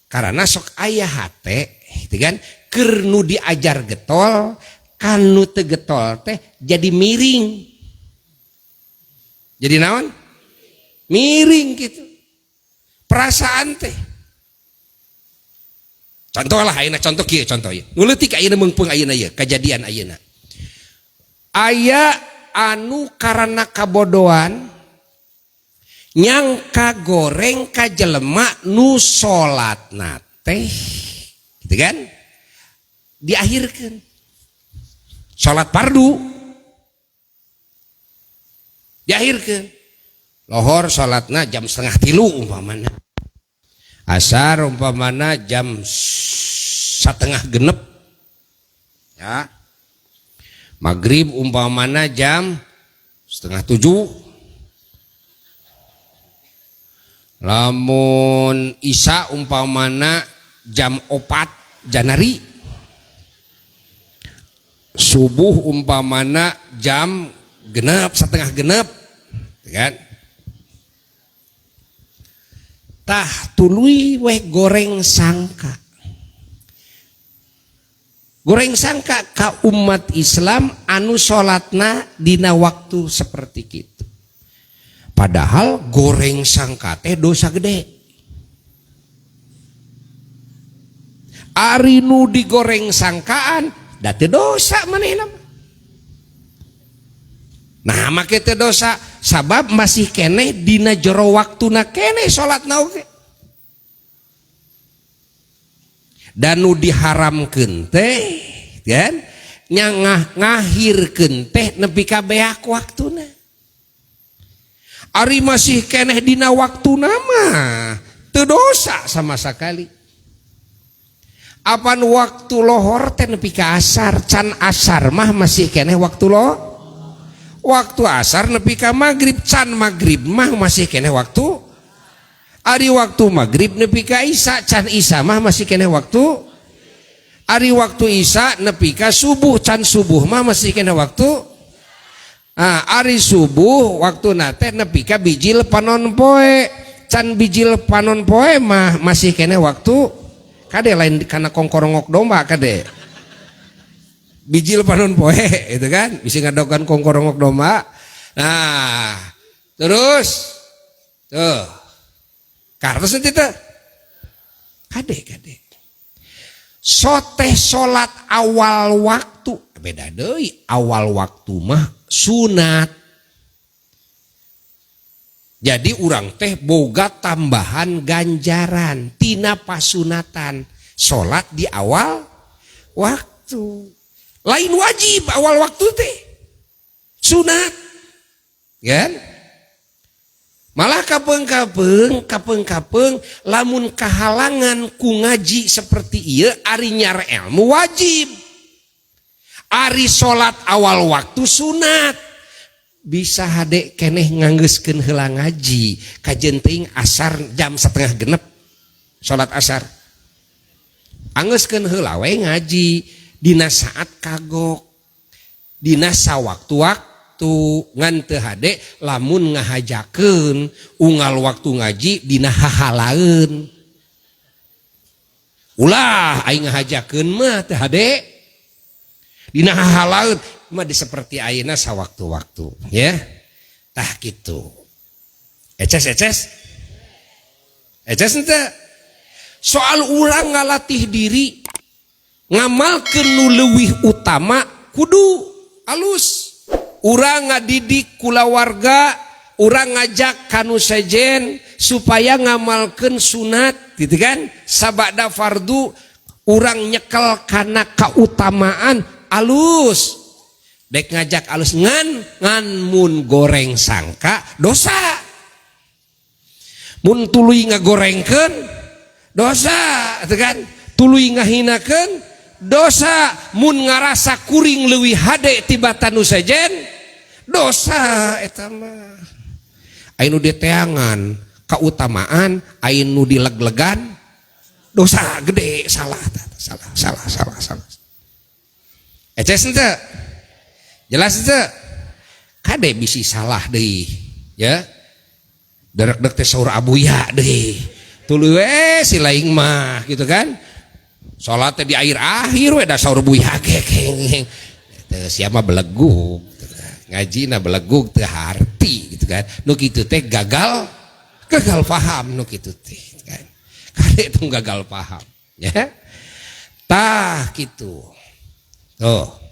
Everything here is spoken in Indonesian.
karena sok aya hate gitu kan keur nu diajar getol kanu teu getol teh jadi miring. Jadi naon? Miring gitu. Perasaan teh. Contoh lah ayeuna contoh kieu contoh ieu. Nu leutik ayeuna meungpeung ayeuna ieu kejadian ayeuna. Aya anu karana kabodohan nyangka goreng ka jelema nu salatna teh gitu kan diakhirkeun salat fardu diakhirkeun lohor salatna jam 2:30 umpamana asar umpamana jam 6:30 ya maghrib umpamana jam 6:30 lamun isya umpamana jam 4 janari subuh umpamana jam 6:30 kan tah tuluy weh goreng sangka ka umat Islam anu salatna dina waktu seperti kitu. Padahal goreng sangka teh dosa gede. Ari nu digoreng sangkaan da teu dosa manehna. Nah make teu dosa sabab masih keneh dina jero waktuna keneh salatna oge. Dan nu diharamkeun teh kan nya ngahirkeun teh nepi ka beak waktuna. Ari masih keneh dina waktuna mah teu dosa sama sekali. Apan waktu lohor teh nepi ka asar, can asar mah masih keneh waktu waktu asar nepi ka maghrib, can maghrib mah masih keneh waktu. Ari waktu maghrib nepi ka isya, can isya mah masih keneh waktu. Ari waktu isya nepi ka subuh, can subuh mah masih keneh waktu. Ari subuh waktu nate nepi ka bijil panon poe, can bijil panon poe mah masih kene waktu kade lain karena kongkorongok domba kade bijil panon poe itu kan bisa ngadokan kongkorongok domba. Nah terus tuh kartos itu kade soteh solat awal waktu beda deui awal waktu mah sunat. Jadi urang teh boga tambahan ganjaran tina pasunatan salat di awal waktu. Lain wajib awal waktu teh sunat kan? Malah kapeung lamun kahalangan ku ngaji seperti ieu ari nyar ilmu wajib. Ari salat awal waktu sunat bisa hade keneh nganggeuskeun heula ngaji kajen teuing asar jam 6:30 salat asar anggeuskeun heula we ngaji dina saat kagok dina sawaktu-waktu ngan teu hade lamun ngahajakeun unggal waktu ngaji dina hahalaeun ulah aing ngahajakeun mah teu hade dina halaut mah di seperti ayeuna sawaktu-waktu ya tah kitu eces ente soal urang ngalatih diri ngamalkeun nu leuwih utama kudu alus urang ngadidik kulawarga urang ngajak kanu sejen supaya ngamalkeun sunat gitu kan sabada fardu urang nyekel kana kautamaan alus dek ngajak alus ngan mun goreng sangka dosa mun tuluy ngagorengkeun dosa itu kan tuluy ngahinakeun dosa mun ngarasa kuring leuwih hade tibatan nu sejen dosa eta mah aya nu diteangan kautamaan aya nu dileg-legan dosa gede salah eces ente jelas ente kade bisi salah deui ya derek-dek teh saur abuya deui tuluy we si laing mah gitu kan. Salat di akhir we da saur buyage kenging. Teu sia mah belegug. Ngajina belegug teu harti gitu kan. Nu kitu teh gagal paham nu kitu teh kan. Kade itu gagal paham ya. Tah gitu. Tuh.